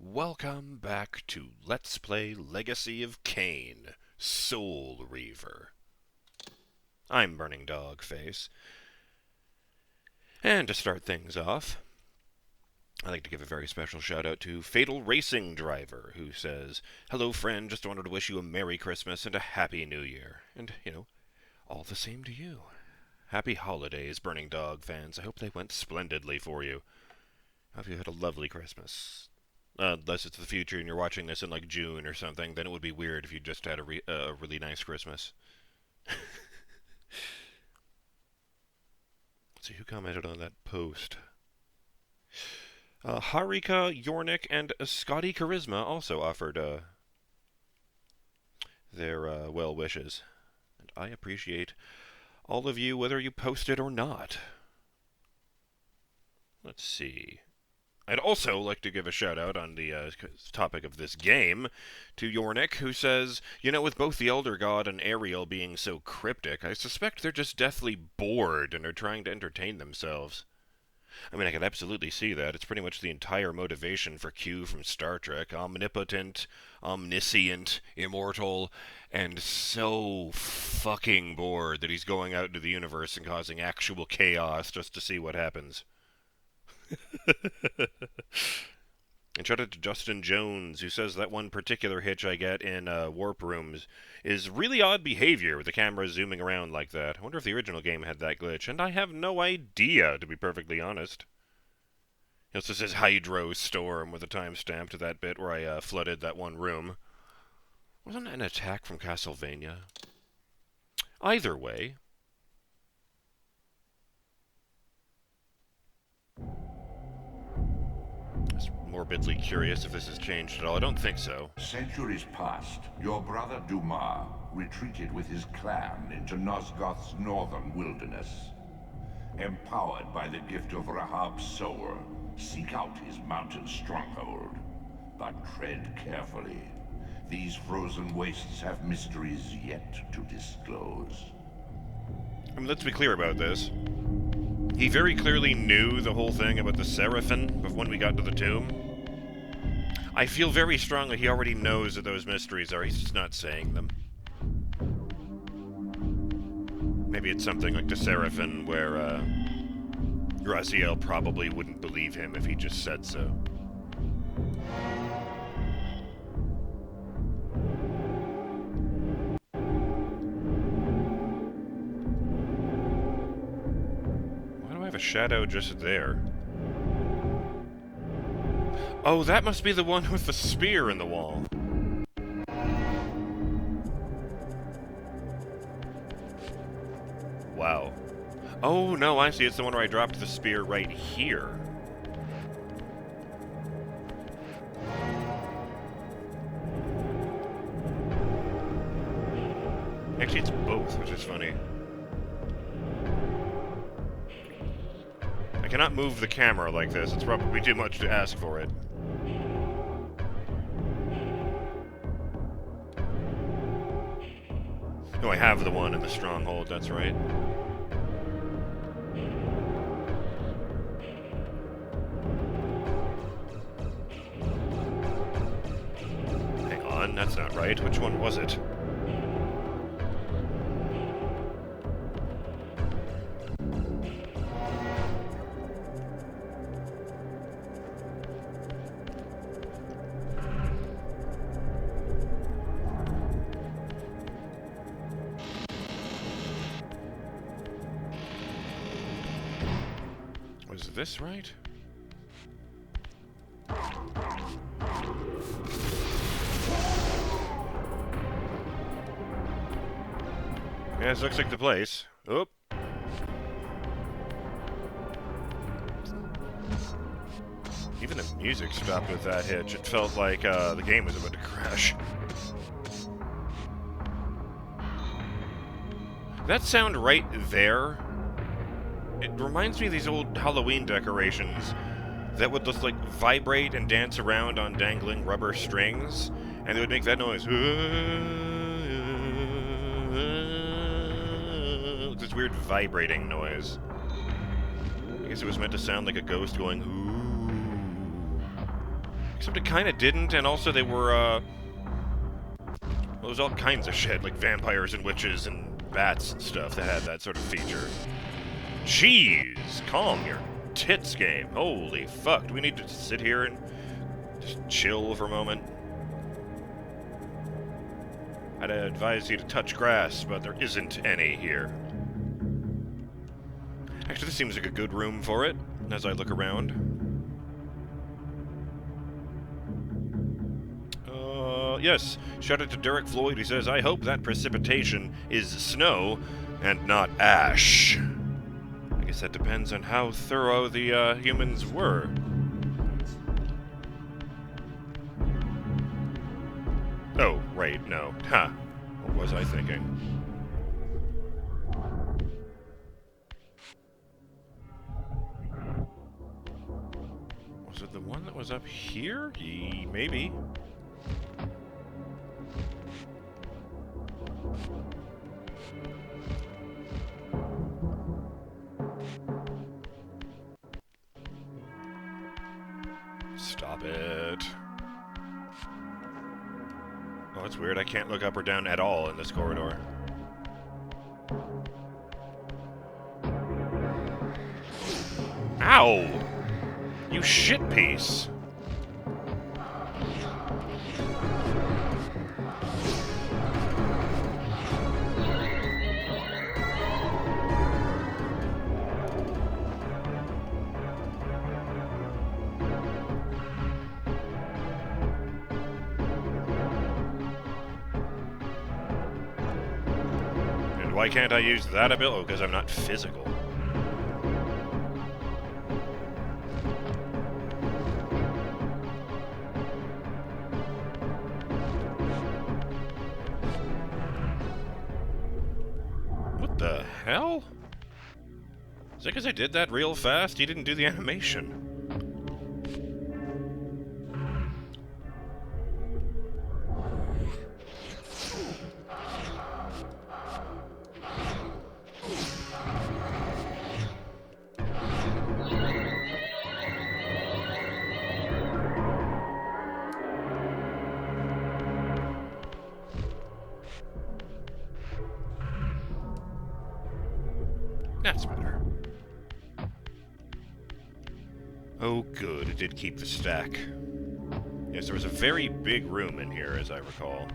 Welcome back to Let's Play Legacy of Kain, Soul Reaver. I'm BurningDogFace. And to start things off, I'd like to give a very special shout out to Fatal Racing Driver, who says, "Hello friend, just wanted to wish you a Merry Christmas and a Happy New Year." And, all the same to you. Happy holidays, Burning Dog fans. I hope they went splendidly for you. I hope you had a lovely Christmas. Unless it's the future and you're watching this in, like, June or something, then it would be weird if you just had a really nice Christmas. Let's see, who commented on that post? Harika, Yornik, and Scotty Charisma also offered their well wishes. And I appreciate all of you, whether you posted or not. Let's see. I'd also like to give a shout-out on the topic of this game to Yornik, who says, with both the Elder God and Ariel being so cryptic, I suspect they're just deathly bored and are trying to entertain themselves. I mean, I could absolutely see that. It's pretty much the entire motivation for Q from Star Trek. Omnipotent, omniscient, immortal, and so fucking bored that he's going out into the universe and causing actual chaos just to see what happens. And shout out to Justin Jones, who says that one particular hitch I get in warp rooms is really odd behavior with the camera zooming around like that. I wonder if the original game had that glitch, and I have no idea, to be perfectly honest. It also says Hydro Storm with a timestamp to that bit where I flooded that one room. Wasn't it an attack from Castlevania? Either way. Morbidly curious if this has changed at all. I don't think so. Centuries past, your brother Dumah retreated with his clan into Nosgoth's northern wilderness. Empowered by the gift of Rahab's sower, seek out his mountain stronghold. But tread carefully. These frozen wastes have mysteries yet to disclose. I mean, let's be clear about this. He very clearly knew the whole thing about the Seraphim when we got to the tomb. I feel very strongly he already knows that those mysteries are, he's just not saying them. Maybe it's something like the Seraphim where, Raziel probably wouldn't believe him if he just said so. Why do I have a shadow just there? Oh, that must be the one with the spear in the wall. Wow. Oh, no, I see. It's the one where I dropped the spear right here. Actually, it's both, which is funny. I cannot move the camera like this. It's probably too much to ask for it. No, I have the one in the stronghold, that's right. Hang on, that's not right. Which one was it? Was this right? Yeah, this looks like the place. Oop. Even the music stopped with that hitch. It felt like the game was about to crash. That sound right there, it reminds me of these old Halloween decorations that would just, like, vibrate and dance around on dangling rubber strings, and they would make that noise. This weird vibrating noise. I guess it was meant to sound like a ghost going, ooh. Except it kind of didn't, and also they were, well, there was all kinds of shit, like vampires and witches and bats and stuff that had that sort of feature. Jeez, calm your tits game. Holy fuck, do we need to sit here and just chill for a moment? I'd advise you to touch grass, but there isn't any here. Actually, this seems like a good room for it, as I look around. Yes, shout out to Derek Floyd, he says, I hope that precipitation is snow and not ash. I guess that depends on how thorough the humans were. Oh, right, no. Ha. What was I thinking? Was it the one that was up here? Maybe. Stop it. Oh, that's weird. I can't look up or down at all in this corridor. Ow! You shit piece. Why can't I use that ability? Oh, because I'm not physical. What the hell? Is that because I did that real fast? You didn't do the animation. That's better. Oh, good. It did keep the stack. Yes, there was a very big room in here, as I recall.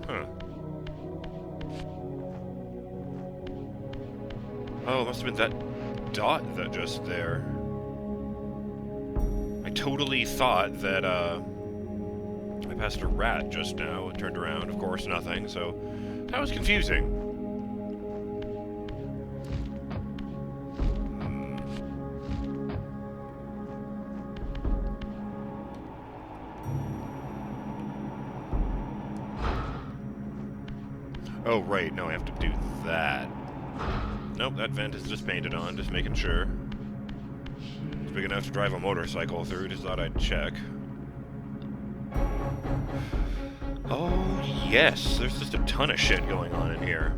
Huh. Oh, it must have been that dot that just there. I totally thought that, I passed a rat just now and turned around. Of course, nothing, so that was confusing. Oh, right, no, I have to do that. Nope, that vent is just painted on, just making sure. It's big enough to drive a motorcycle through, just thought I'd check. Oh, yes, there's just a ton of shit going on in here.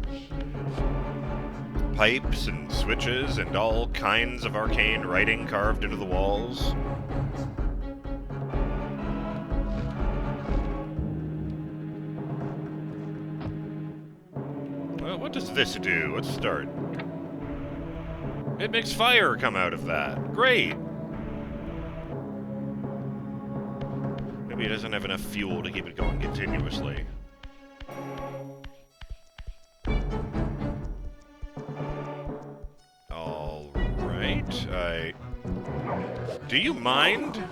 Pipes and switches and all kinds of arcane writing carved into the walls. Well, what does this do? Let's start. It makes fire come out of that. Great! Maybe it doesn't have enough fuel to keep it going continuously. Alright, do you mind?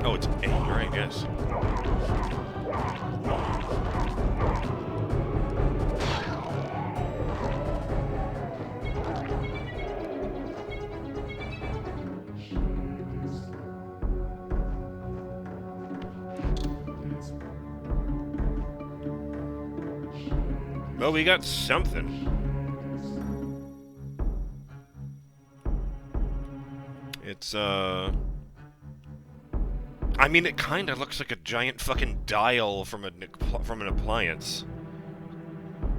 Oh, it's anger, I guess. Well, we got something. It's, I mean, it kinda looks like a giant fucking dial from an appliance.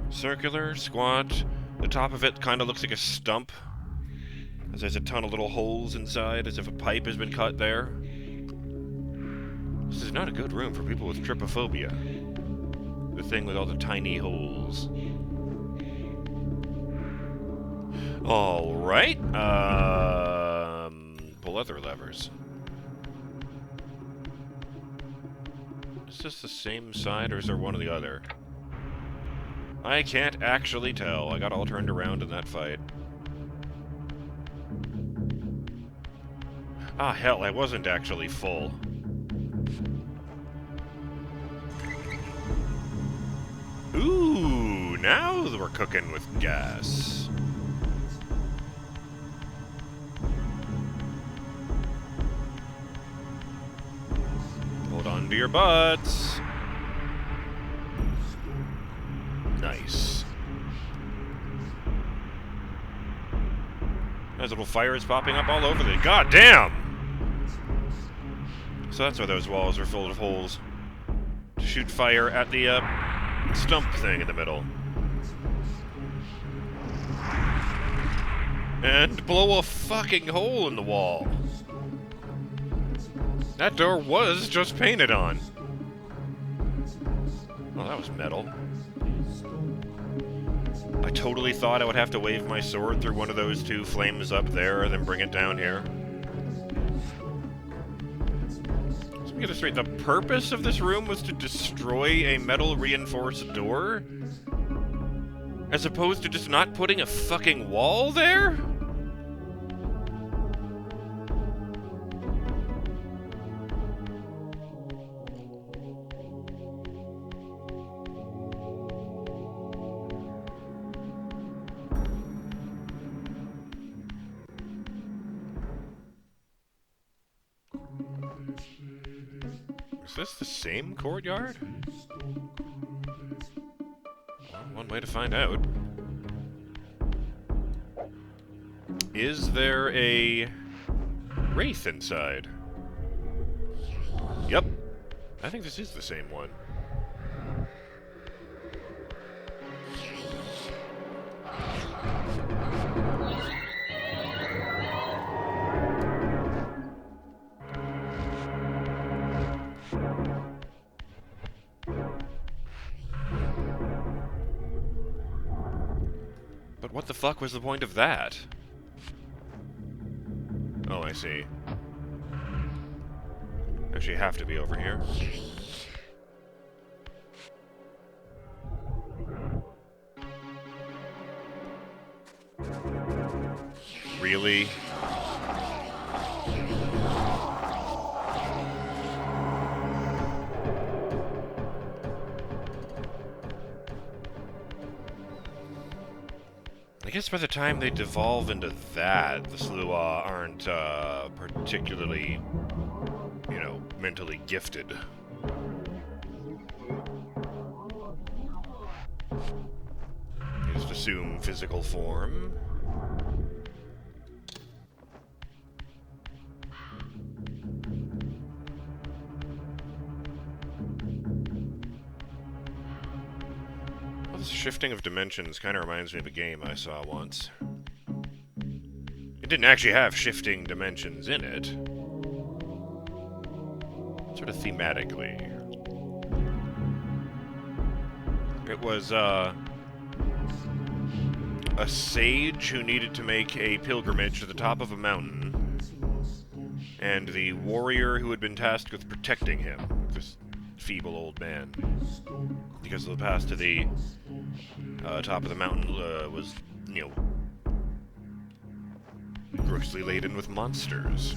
Circular, squat. The top of it kinda looks like a stump, as there's a ton of little holes inside, as if a pipe has been cut there. This is not a good room for people with trypophobia. The thing with all the tiny holes. Alright, pull other levers. Is this the same side, or is there one or the other? I can't actually tell. I got all turned around in that fight. Ah, hell, I wasn't actually full. Ooh, now we're cooking with gas. Hold on to your butts. Nice. There's little fires popping up all over the... God damn! So that's why those walls are filled with holes. To shoot fire at the, stump thing in the middle. And blow a fucking hole in the wall. That door was just painted on. Well, that was metal. I totally thought I would have to wave my sword through one of those two flames up there and then bring it down here. Let me get this straight. The purpose of this room was to destroy a metal reinforced door? As opposed to just not putting a fucking wall there? Is this the same courtyard? Well, one way to find out. Is there a wraith inside? Yep. I think this is the same one. But what the fuck was the point of that? Oh, I see. Actually, have to be over here. Really? I guess by the time they devolve into that, the Sluagh aren't, particularly, you know, mentally gifted. They just assume physical form. This shifting of dimensions kind of reminds me of a game I saw once. It didn't actually have shifting dimensions in it. Sort of thematically. It was, a sage who needed to make a pilgrimage to the top of a mountain, and the warrior who had been tasked with protecting him, this feeble old man. Because the path to the top of the mountain was, you know, grossly laden with monsters.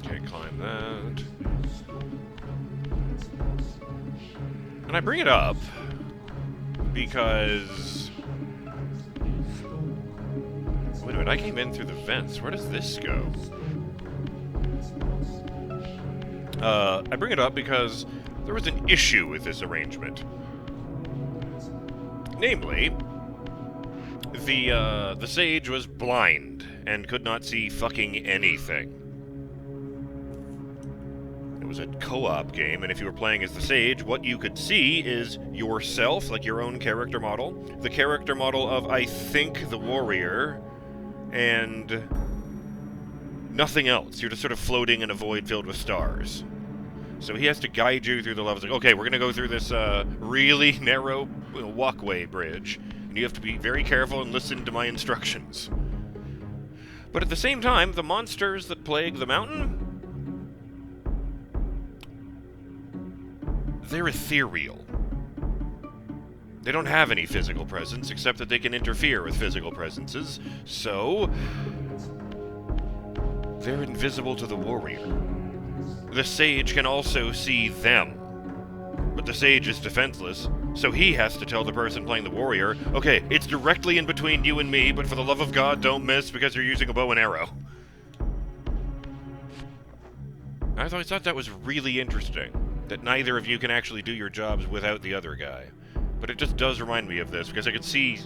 Okay, climb that. And I bring it up because... Wait a minute, I came in through the vents. Where does this go? I bring it up because there was an issue with this arrangement. Namely, the sage was blind and could not see fucking anything. It was a co-op game, and if you were playing as the sage, what you could see is yourself, like your own character model, the character model of, I think, the warrior, and nothing else. You're just sort of floating in a void filled with stars. So he has to guide you through the levels. Like, okay, we're going to go through this really narrow walkway bridge, and you have to be very careful and listen to my instructions. But at the same time, the monsters that plague the mountain, they're ethereal. They don't have any physical presence, except that they can interfere with physical presences, so they're invisible to the warrior. The sage can also see them, but the sage is defenseless, so he has to tell the person playing the warrior, okay, it's directly in between you and me, but for the love of God, don't miss because you're using a bow and arrow. I thought that was really interesting, that neither of you can actually do your jobs without the other guy. But it just does remind me of this, because I could see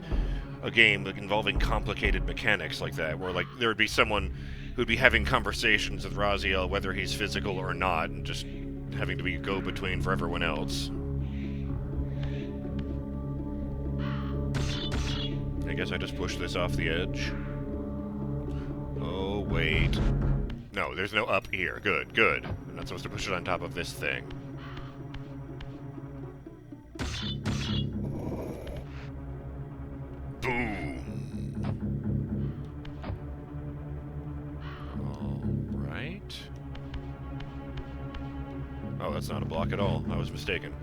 a game involving complicated mechanics like that, where like there would be someone who'd be having conversations with Raziel, whether he's physical or not, and just having to be a go-between for everyone else. I guess I just pushed this off the edge. Oh, wait. No, there's no up here. Good, good. I'm not supposed to push it on top of this thing. Boom! Alright. Oh, that's not a block at all. I was mistaken.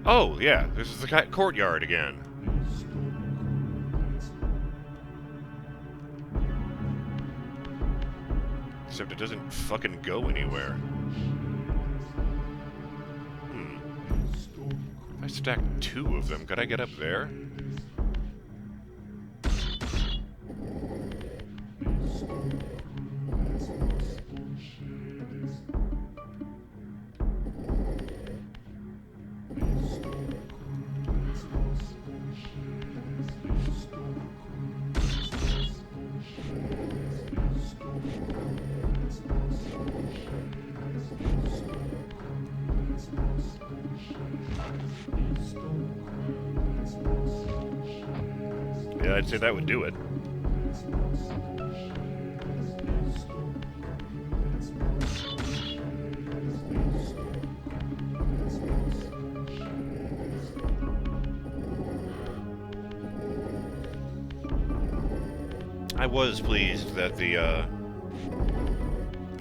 Oh, yeah, this is the courtyard again. Except it doesn't fucking go anywhere. If I stack 2 of them, could I get up there? Yeah, I'd say that would do it. I was pleased that the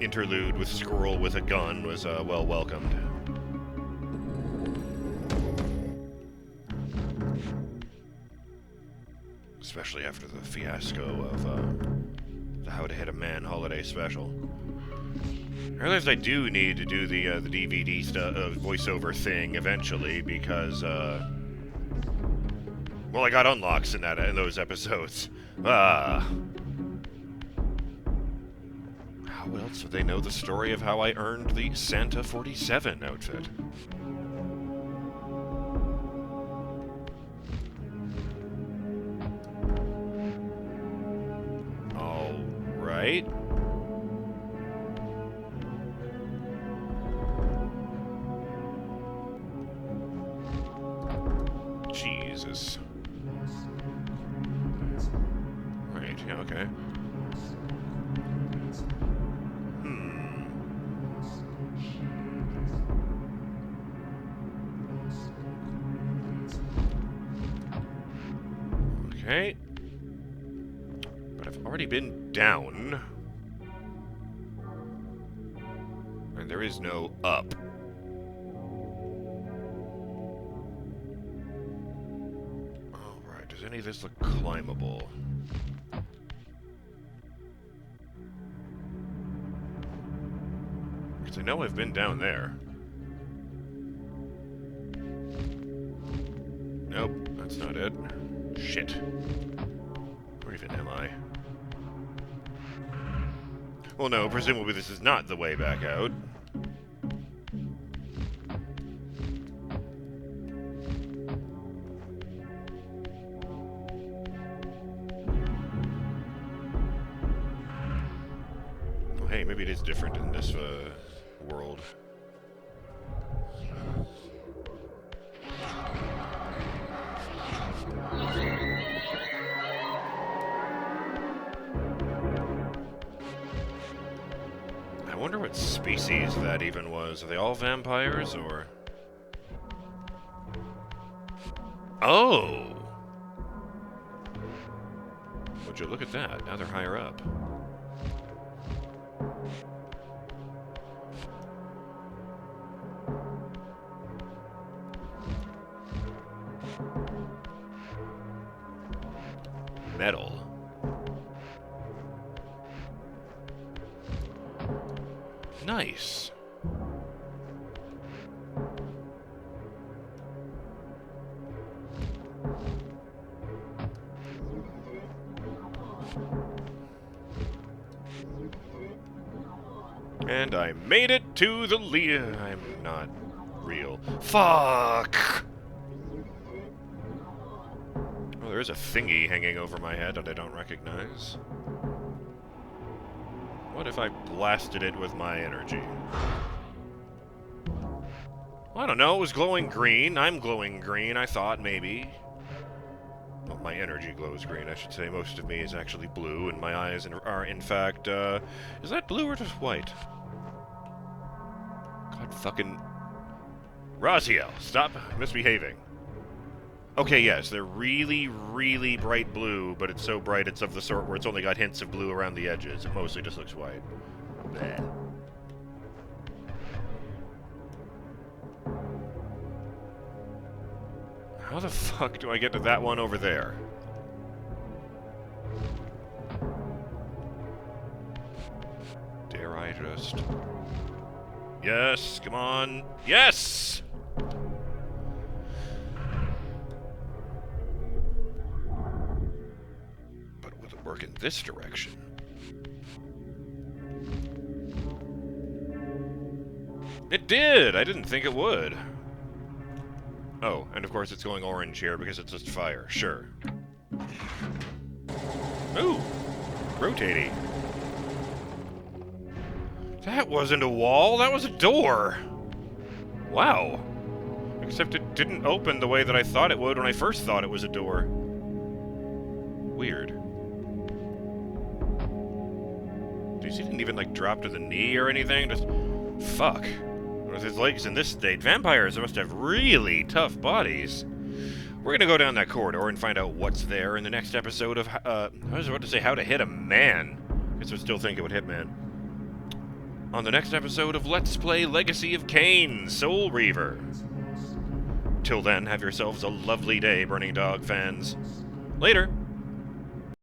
interlude with Squirrel with a gun was well welcomed. Especially after the fiasco of the How to Hit a Man holiday special. I realized I do need to do the DVD voiceover thing eventually because well, I got unlocks in those episodes. How else would they know the story of how I earned the Santa 47 outfit? Right? Jesus. Right, yeah, okay. Okay. But I've already been down. And there is no up. Alright, does any of this look climbable? Because I know I've been down there. Nope, that's not it. Shit. Where even am I? Well, no, presumably this is not the way back out. hey, maybe it is different in this world. I wonder what species that even was. Are they all vampires, or... Oh! Would you look at that? Now they're higher up. Metal. Nice. And I made it to the I'm not real. Fuck! Oh, there is a thingy hanging over my head that I don't recognize. What if I blasted it with my energy? Well, I don't know, it was glowing green. I'm glowing green, I thought, maybe. Well, my energy glows green, I should say. Most of me is actually blue, and my eyes are, in fact, is that blue or just white? God fucking... Raziel, stop misbehaving. Okay, yes, they're really, really bright blue, but it's so bright it's of the sort where it's only got hints of blue around the edges. It mostly just looks white. Bleh. How the fuck do I get to that one over there? Dare I just... Yes, come on. Yes! But will it work in this direction? It did! I didn't think it would. Oh, and of course it's going orange here because it's just fire. Sure. Ooh! Rotating. That wasn't a wall, that was a door! Wow. Except it didn't open the way that I thought it would when I first thought it was a door. Weird. He didn't even, like, drop to the knee or anything, just... Fuck. With his legs in this state, vampires must have really tough bodies. We're gonna go down that corridor and find out what's there in the next episode of, I was about to say How to Hit a Man. Guess I still think it would hit man. On the next episode of Let's Play Legacy of Kain, Soul Reaver. Till then, have yourselves a lovely day, Burning Dog fans. Later!